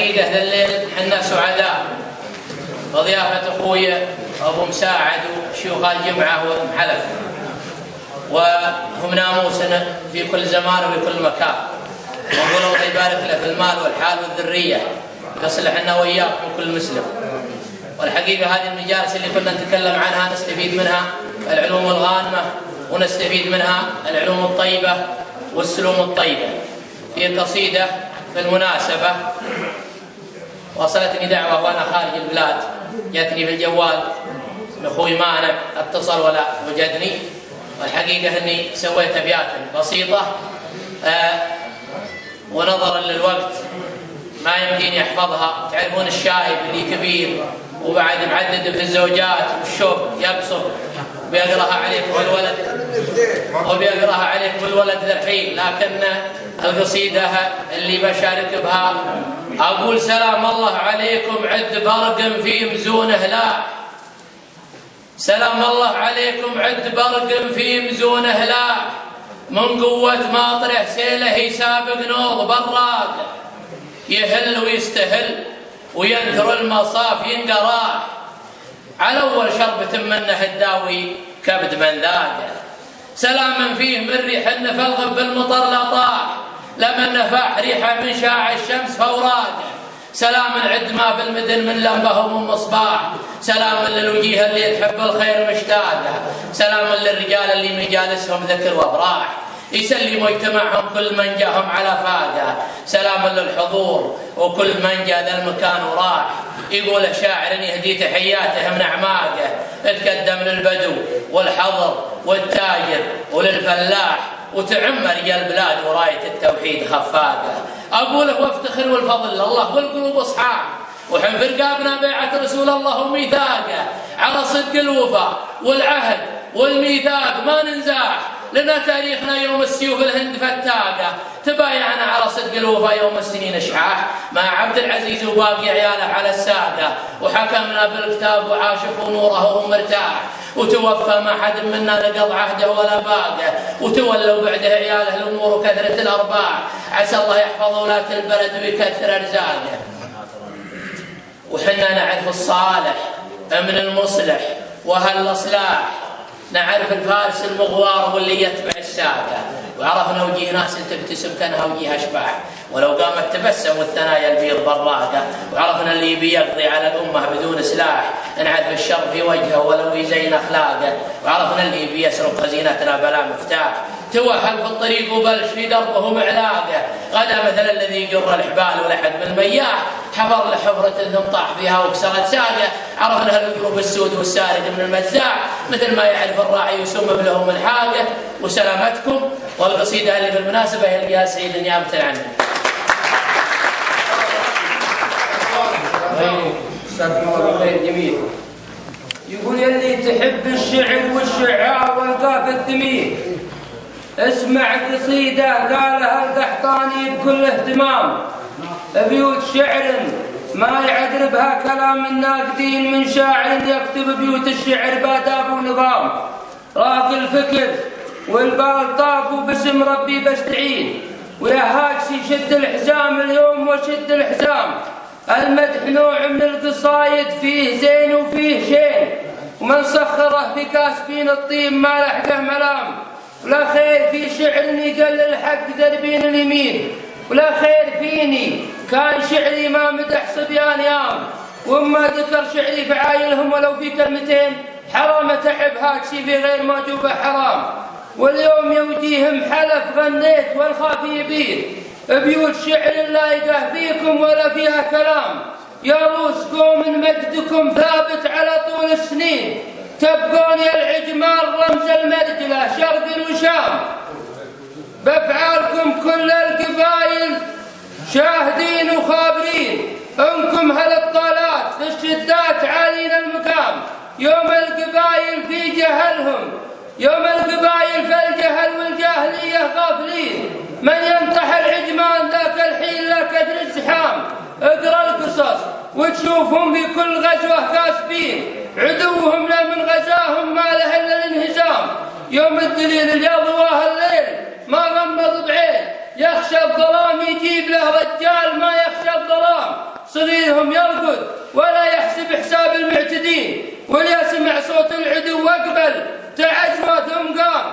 والحقيقة ذا الليل حنا سعداء وضيافة أخوي أبو مساعد وشيوخ الجمعة ومحلف، وهم ناموسنا في كل زمان وفي كل مكان، ونقول الله يبارك له في المال والحال والذرية يصلح لنا وإياكم كل مسلم. والحقيقة هذه المجالس اللي كنا نتكلم عنها نستفيد منها العلوم الغانمة، ونستفيد منها العلوم الطيبة والسلوم الطيبة. في قصيدة في المناسبة وصلتني دعوة وأنا خارج البلاد، جاتني في الجوال أخوي مانع، اتصل ولا وجدني، والحقيقة أني سويت أبيات بسيطة ونظرا للوقت ما يمكن يحفظها. تعرفون الشايب اللي كبير وبعد معدد في الزوجات والشوف يقصر وبيقراها عليك والولد ذرحين، لكن القصيدة اللي بشارك بها أقول: سلام الله عليكم عد برق في مزونه لاح، سلام الله عليكم عد برق في مزونه لاح، من قوة ماطره سيله يسابق نوض براق، يهل ويستهل وينثر المصاف ينقراح، على أول شربة منه الداوي كبد من ذاقه، سلاما فيه من ريح النفلغ بالمطر لطاح، لمن نفاح ريحه من شاع الشمس فوراقه، سلاما عد ما في المدن من لمبه ومن مصباح، سلاما للوجيه اللي تحب الخير مشتاقه، سلاما للرجال اللي مجالسهم ذكر وافراح، يسلم يجتمعهم كل من جاهم على فاقه، سلاما للحضور وكل من جاء ذا المكان وراح، يقول الشاعر ان يهدي تحياته من اعماقه، اتقدم للبدو والحضر والتاجر وللفلاح، وتعم رجال البلاد ورايه التوحيد خفاقه، اقوله وافتخر والفضل الله والقلوب اصحاب، وحن في رقابنا بيعه رسول الله وميثاقه، على صدق الوفاء والعهد والميثاق ما ننزاح، لنا تاريخنا يوم السيوف الهند فتاقه، تبايعنا على صدق الوفاء يوم السنين اشحاح، مع عبد العزيز وباقي عياله على الساقه، وحكمنا بالكتاب وعاشقوا نوره وهو مرتاح، وتوفى ما حد منا نقض عهده ولا باقه، وتولوا بعده عياله الامور وكثره الارباح، عسى الله يحفظ ولاة البلد ويكثر ارزاقه. وحنا نعرف الصالح من المصلح وهالاصلاح، نعرف الفارس المغوار واللي يتبع الساقه، وعرفنا وجيه ناس تبتسم كانها وجيه اشباح، ولو قامت تبسم والثنايا البيض براقه، وعرفنا اللي يبي يقضي على الامه بدون سلاح، نعرف الشر في وجهه ولو يزين اخلاقه، وعرفنا اللي يبي يسرق خزينتنا بلا مفتاح، توهق في الطريق وبلش في دربه معلاقه، غدا مثل الذي يجر الحبال ولحد بالمياح، حفر لحفرة ثم طاح فيها وكسرت ساقه، عرفنا القلوب السود والسارد من المزاح، مثل ما يعرف الراعي يسم له من حاقه. وسلامتكم. والقصيدة اللي بالمناسبة يلقاها سعيد نيابة عنه. جميل. يقول: يلي تحب الشعر والشعار والقاف الدمير، اسمع قصيدة قالها القحطاني بكل اهتمام، بيوت شعر ما يعذر بها كلام الناقدين، من شاعر يكتب بيوت الشعر باداب ونظام، راق الفكر والبال طاف وباسم ربي بستعين، ويا هاكسي شد الحزام اليوم وشد الحزام، المدح نوع من القصايد فيه زين وفيه شين، ومن سخره بكاسبين الطيب ما لحقه ملام، ولا خير في شعر يقلل حق ذربين اليمين، ولا خير فيني كان شعري ما مدح صبيان يام، وما ذكر شعري فعايلهم ولو في كلمتين، حرام تعب هاكسي في غير ما جوبه حرام، واليوم يوجيهم حلف غنيت والخافي يبين، بيوت شعر لايقه فيكم ولا فيها كلام، يا روس قوم مجدكم ثابت على طول السنين، تبقون يا العجمال رمز المرجله شرق وشام، بافعالكم كل القبائل شاهدين وخابرين، انكم هالابطالات في الشدات عالين المقام، يوم القبائل في جهلهم، يوم القبائل في الجهل والجاهليه غافلين، من ينطح العجمان ذاك الحين لا كدر الزحام، اقرا القصص وتشوفهم في كل غزوه كاسبين، عدوهم لا من غزاهم ما له الا الانهزام، يوم الدليل اللي ضواه الليل ما غمض بعين، يخشى الظلام يجيب له رجال ما يخشى الظلام، صغيرهم يرقد ولا يحسب حساب المعتدين، وليسمع صوت العدو واقبل تعجوتهم قام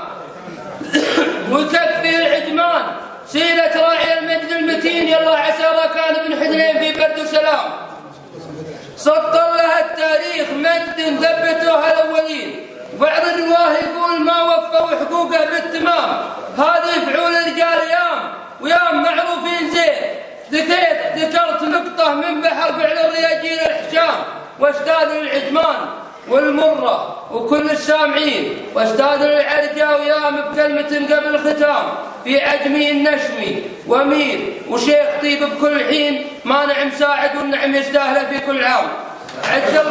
وكفي العجمان سيلة راعي المجد المتين. يلا عسى ركان بن حدلين في برد وسلام، سطر لها التاريخ مجد ثبتوها الأولين. بعض الرواه يقول ما وفوا حقوقه بالتمام، هذه فعول الرجال ويام معروفين زين. ذكرت نقطة من بحر فعل الرياجيل الحشام واستاذ العجمان والمرة وكل السامعين، واستاذ العرجة ويام بكلمة قبل الختام. في عجمي النشمي ومير وشيخ طيب بكل حين، مانع مساعد والنعم يستاهله في كل عام. عجل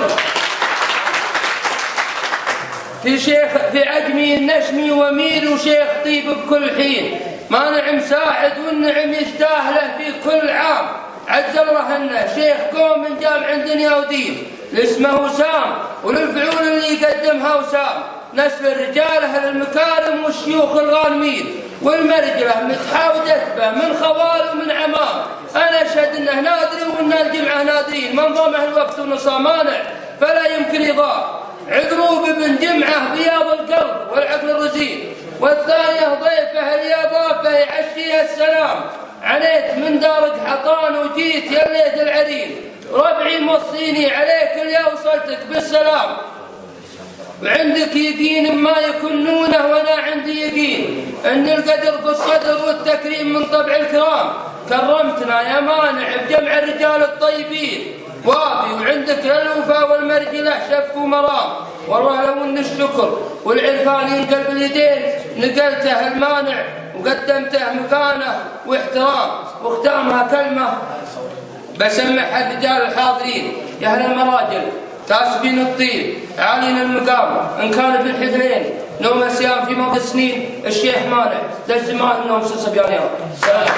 في عجمي النشمي ومير وشيخ طيب بكل حين، مانع مساعد والنعم يستاهله في كل عام. عجل رهنا شيخ قوم من جامع دنيا ودين، لاسمه وسام وللفعول اللي يقدمها وسام. نسل الرجال أهل المكارم والشيوخ الغانمين، والمرجلة متحاودة به من خوال ومن عمام. أنا أشهد أنه نادري وأن الجمعة نادرين، من ضمه الوقت ونصا مانع فلا يمكن يضاع. عقروب بن جمعة بياض القلب والعقل الرزين، والثانية ضيفه اللي أضافه يعشيها السلام. عليك من دارك حطان وجيت يا ليت العرين، ربعي موصيني عليك اللي وصلتك بالسلام. وعندك يقين ما يكنونه وانا عندي يقين ان القدر في الصدر والتكريم من طبع الكرام. كرمتنا يا مانع بجمع الرجال الطيبين وافي، وعندك الوفا والمرجله شف ومرام. والله لو ان الشكر والعرفان ينقل باليدين نقلته المانع وقدمته مكانه واحترام. واختامها كلمه بسمعها الرجال الحاضرين يا اهل المراجل كاسبين الطيب عالين المقام. ان كان ابن حذرين نوم السيام في ماضي السنين، الشيخ مانع ذا الزمان نوم صبيان. سلام.